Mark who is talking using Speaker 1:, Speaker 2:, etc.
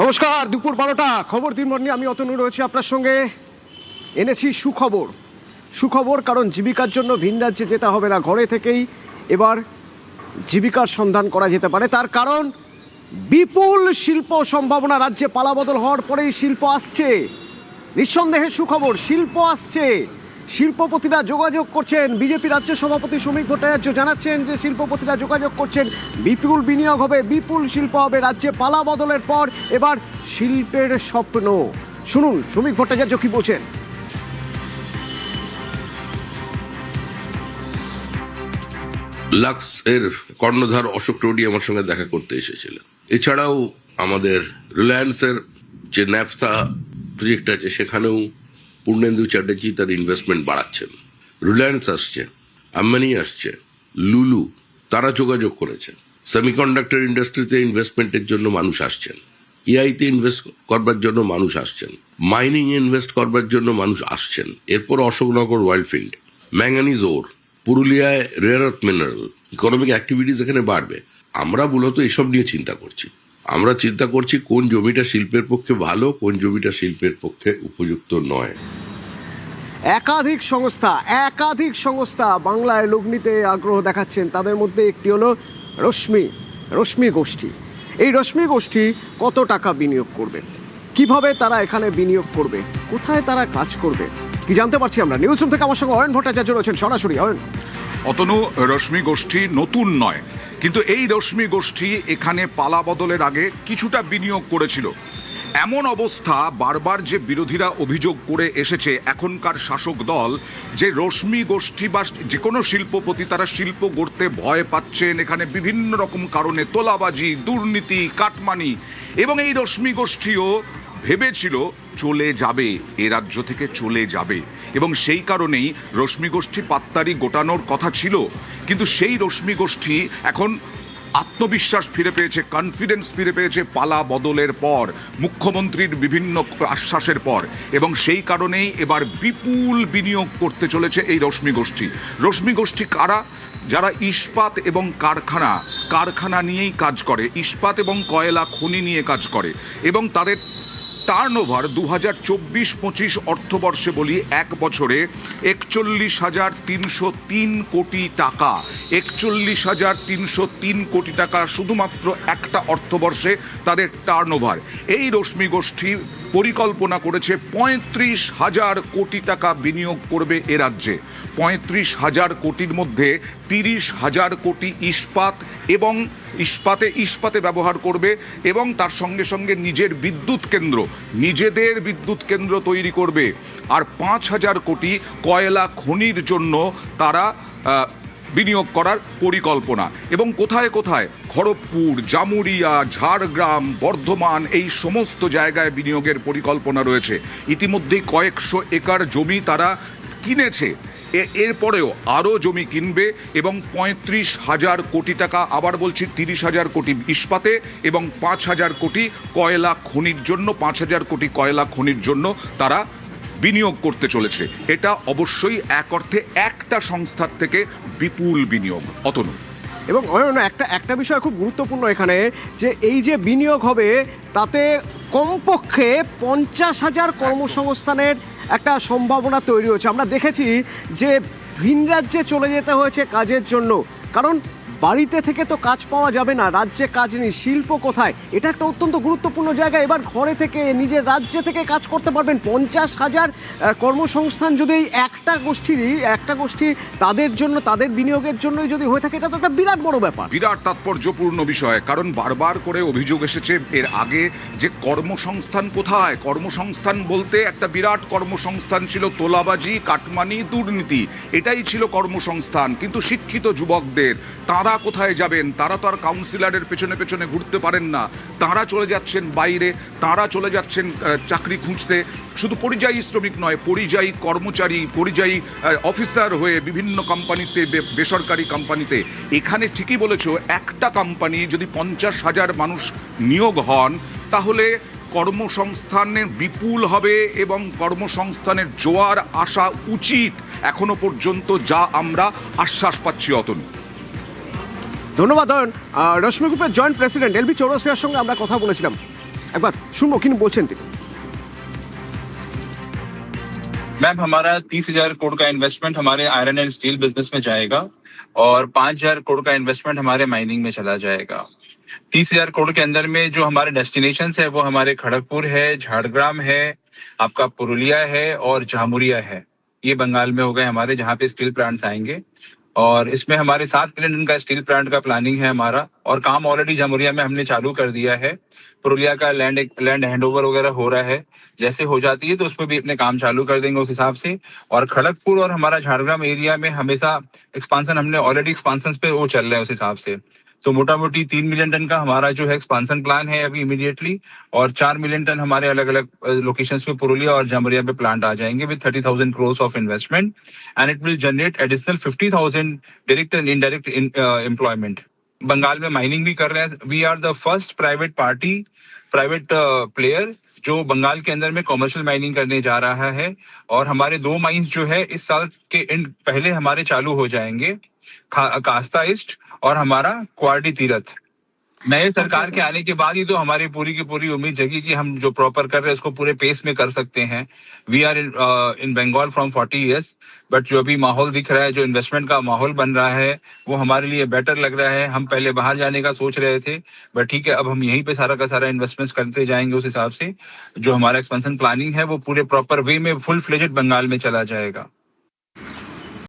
Speaker 1: নমস্কার, দুপুর 12টা খবর দিনভর নিয়ে আমি অতনু রয়েছি আপনার সঙ্গে। এনেছি সুখবর, কারণ জীবিকার জন্য ভিন রাজ্যে যেতে হবে না, ঘরে থেকেই এবার জীবিকার সন্ধান করা যেতে পারে। তার কারণ বিপুল শিল্প সম্ভাবনা। রাজ্যে পালাবদল হওয়ার পরেই শিল্প আসছে, নিঃসন্দেহে সুখবর, শিল্প আসছে। শিল্পপতিরা যোগাযোগ করছেন, বিজেপি রাজ্য সভাপতি শ্রমিক ভট্টাচার্য জানাচ্ছেন যে শিল্পপতিরা যোগাযোগ করছেন, বিপুল বিনিয়োগ হবে, বিপুল শিল্প হবে। রাজ্যে পালা বদলের পর এবার শিল্পের স্বপ্ন। শুনুন শ্রমিক ভট্টাচার্য কি বলছেন।
Speaker 2: লাক্স এর কর্ণধার অশোক টোডি আমার সঙ্গে দেখা করতে এসেছিলেন। এছাড়াও আমাদের রিলায়েন্সের যে ন্যাফথা প্রজেক্ট আছে সেখানেও পূর্ণেন্দু চ্যাটার্জি তার ইনভেস্টমেন্ট বাড়াচ্ছেন। রিলায়েন্স আসছে, আম্বানি আসছে, লুলু, তারা যোগাযোগ করেছেন। সেমিকন্ডাক্টর ইন্ডাস্ট্রিতে ইনভেস্টমেন্টের জন্য মানুষ আসছেন, এআইতে ইনভেস্ট করবার জন্য মানুষ আসছেন, মাইনিং ইনভেস্ট করবার জন্য মানুষ আসছেন। এরপর অশোকনগর ওয়াইল্ডফিল্ড, ম্যাঙ্গানিজ ওর, পুরুলিয়ায় rare earth mineral, economic activities এখানে বাড়বে। আমরা মূলত এসব নিয়ে চিন্তা করছি। আমরা চিন্তা করছি কোন জমিটা শিল্পের পক্ষে ভালো, কোন জমিটা শিল্পের পক্ষে উপযুক্ত নয়।
Speaker 1: একাধিক সংস্থা বাংলায় লগ্নিতে আগ্রহ দেখাচ্ছেন। তাদের মধ্যে একটি হলো রশ্মি গোষ্ঠী। এই রশ্মি গোষ্ঠী কত টাকা বিনিয়োগ করবে, কিভাবে তারা এখানে বিনিয়োগ করবে, কোথায় তারা কাজ করবে, কি জানতে পারছি আমরা। নিউজ রুম থেকে আমার সঙ্গে অয়ন ভট্টাচার্য রয়েছেন সরাসরি। অয়ন,
Speaker 3: অতনু, রশ্মি গোষ্ঠী নতুন নয়, কিন্তু এই রশ্মি গোষ্ঠী এখানে পালা বদলের আগে কিছুটা বিনিয়োগ করেছিল। এমন অবস্থা বারবার যে বিরোধীরা অভিযোগ করে এসেছে এখনকার শাসক দল, যে রশ্মি গোষ্ঠী বা যে কোনো শিল্পপতি তারা শিল্প গড়তে ভয় পাচ্ছেন এখানে বিভিন্ন রকম কারণে, তোলাবাজি, দুর্নীতি, কাটমানি, এবং এই রশ্মি গোষ্ঠীও ভেবেছিল চলে যাবে, এ রাজ্য থেকে চলে যাবে, এবং সেই কারণেই রশ্মি গোষ্ঠী পাত্তারি গোটানোর কথা ছিল। কিন্তু সেই রশ্মি গোষ্ঠী এখন আত্মবিশ্বাস ফিরে পেয়েছে, কনফিডেন্স ফিরে পেয়েছে পালা বদলের পর, মুখ্যমন্ত্রীর বিভিন্ন আশ্বাসের পর, এবং সেই কারণেই এবার বিপুল বিনিয়োগ করতে চলেছে এই রশ্মি গোষ্ঠী। রশ্মি গোষ্ঠী কারা? যারা ইস্পাত এবং কারখানা নিয়েই কাজ করে, ইস্পাত এবং কয়লা খনি নিয়ে কাজ করে, এবং তাদের টার্নওভার 2024-25 অর্থবর্ষে বলি এক বছরে 41,303 কোটি টাকা। 41,303 কোটি টাকা শুধুমাত্র একটা অর্থবর্ষে তাদের টার্নওভার। এই রশ্মি গোষ্ঠী পরিকল্পনা করেছে 35,000 কোটি টাকা বিনিয়োগ করবে এ রাজ্যে। 35,000 কোটির মধ্যে 30,000 কোটি ইস্পাতে ব্যবহার করবে, এবং তার সঙ্গে সঙ্গে নিজেদের বিদ্যুৎ কেন্দ্র তৈরি করবে। আর 5,000 কোটি কয়লা খনির জন্য তারা বিনিয়োগ করার পরিকল্পনা। এবং কোথায় খড়গপুর, জামুরিয়া, ঝাড়গ্রাম, বর্ধমান, এই সমস্ত জায়গায় বিনিয়োগের পরিকল্পনা রয়েছে। ইতিমধ্যেই কয়েকশো একর জমি তারা কিনেছে, এরপরেও আরও জমি কিনবে, এবং 35,000 কোটি টাকা, আবার বলছি 30,000 কোটি ইস্পাতে এবং 5,000 কোটি কয়লা খনির জন্য, 5,000 কোটি কয়লা খনির জন্য তারা বিনিয়োগ করতে চলেছে। এটা অবশ্যই এক অর্থে একটা সংস্থার থেকে বিপুল বিনিয়োগ। অতনু,
Speaker 1: এবং একটা বিষয় খুব গুরুত্বপূর্ণ এখানে, যে এই যে বিনিয়োগ হবে তাতে কমপক্ষে 50,000 কর্মসংস্থানের একটা সম্ভাবনা তৈরি হচ্ছে। আমরা দেখেছি যে ভিন রাজ্যে চলে যেতে হয়েছে কাজের জন্য, কারণ বাড়িতে থেকে তো কাজ পাওয়া যাবে না, রাজ্যে কাজ নেই, শিল্প কোথায়? এটা একটা অত্যন্ত গুরুত্বপূর্ণ জায়গা। এবার ঘরে থেকে নিজের রাজ্যে থেকে কাজ করতে পারবেন। 50,000 কর্মসংস্থান যদি একটা গোষ্ঠী তাদের জন্য, তাদের বিনিয়োগের জন্যই যদি হয়ে থাকে, এটা তো একটা বিরাট বড় ব্যাপার,
Speaker 3: বিরাট তাৎপর্যপূর্ণ বিষয়। কারণ বারবার করে অভিযোগ এসেছে এর আগে যে কর্মসংস্থান কোথায়। কর্মসংস্থান বলতে একটা বিরাট কর্মসংস্থান ছিল তোলাবাজি, কাটমানি, দুর্নীতি, এটাই ছিল কর্মসংস্থান। কিন্তু শিক্ষিত যুবকদের তারা কোথায় যাবেন? তারা তো আর কাউন্সিলরের পেছনে ঘুরতে পারেন না, তারা চলে যাচ্ছেন বাইরে, তারা চলে যাচ্ছেন চাকরি খুঁজতে। শুধু পরিযায়ী শ্রমিক নয়, পরিযায়ী কর্মচারী, পরিযায়ী অফিসার হয়ে বিভিন্ন কোম্পানিতে, বেসরকারি কোম্পানিতে। এখানে ঠিকই বলেছো, একটা কোম্পানি যদি 50,000 মানুষ নিয়োগ হন তাহলে কর্মসংস্থানের বিপুল হবে, এবং কর্মসংস্থানের জোয়ার আসা উচিত। এখনো পর্যন্ত যা আমরা আশ্বাস পাচ্ছি। অতনু,
Speaker 1: ধন্যবাদ অয়ন। রশ্মি গ্রুপের জয়েন্ট প্রেসিডেন্ট এলবি চৌরসিয়ার সঙ্গে আমরা কথা বলেছিলাম। একবার শুনবো কি বলছেন তিনি।
Speaker 4: मैम हमारा 30,000 करोड़ का इन्वेस्टमेंट हमारे आयरन एंड स्टील बिजनेस में जाएगा और 5,000 करोड़ का इन्वेस्टमेंट हमारे माइनिंग में चला जाएगा। 30,000 करोड़ के अंदर में जो हमारे डेस्टिनेशन है वो हमारे खड़गपुर है, झाड़ग्राम है, आपका पुरुलिया है और झामुरिया है। ये बंगाल में हो गए हमारे, जहाँ पे स्टील प्लांट्स आएंगे और इसमें हमारे 7 मिलियन टन का स्टील प्लांट का प्लानिंग है हमारा, और काम ऑलरेडी झामुरिया में हमने चालू कर दिया है। पुरुलिया का लैंड हैंडओवर वगैरह हो रहा है, जैसे हो जाती है तो उसमें भी अपने काम चालू कर देंगे उस हिसाब से। और खड़गपुर और हमारा झाड़ग्राम एरिया में हमेशा एक्सपांसन, हमने ऑलरेडी एक्सपांसन पे वो चल रहा है उस हिसाब से। तो मोटा मोटी 3 मिलियन टन का हमारा जो है एक्सपांसन प्लान है अभी इमीडिएटली, और 4 मिलियन टन हमारे अलग अलग लोकेशंस पे पुरुलिया और झामुरिया पे प्लांट आ जाएंगे with 30,000 crore of investment, and it will generate additional 50,000 direct and indirect employment. Bengal में माइनिंग भी कर रहे हैं। We are the first private player जो बंगाल के अंदर में कॉमर्शियल माइनिंग करने जा रहा है, और हमारे 2 माइंस जो है इस साल के एंड पहले हमारे चालू हो जाएंगे, कास्ता ईस्ट और हमारा क्वार्डी तीरथ। नए सरकार के आने के बाद ही तो हमारी पूरी की पूरी उम्मीद जगी कि हम जो प्रॉपर कर रहे हैं उसको पूरे पेस में कर सकते हैं। We are in Bengal from 40 years, but जो अभी माहौल दिख रहा है, जो इन्वेस्टमेंट का माहौल बन रहा है, वो हमारे लिए बेटर लग रहा है। हम पहले बाहर जाने का सोच रहे थे, बट ठीक है, अब हम यहीं पे सारा का सारा इन्वेस्टमेंट्स करते जाएंगे। उस हिसाब से जो हमारा एक्सपेंशन प्लानिंग है वो पूरे प्रॉपर वे में फुल फ्लेजेड बंगाल में चला जाएगा।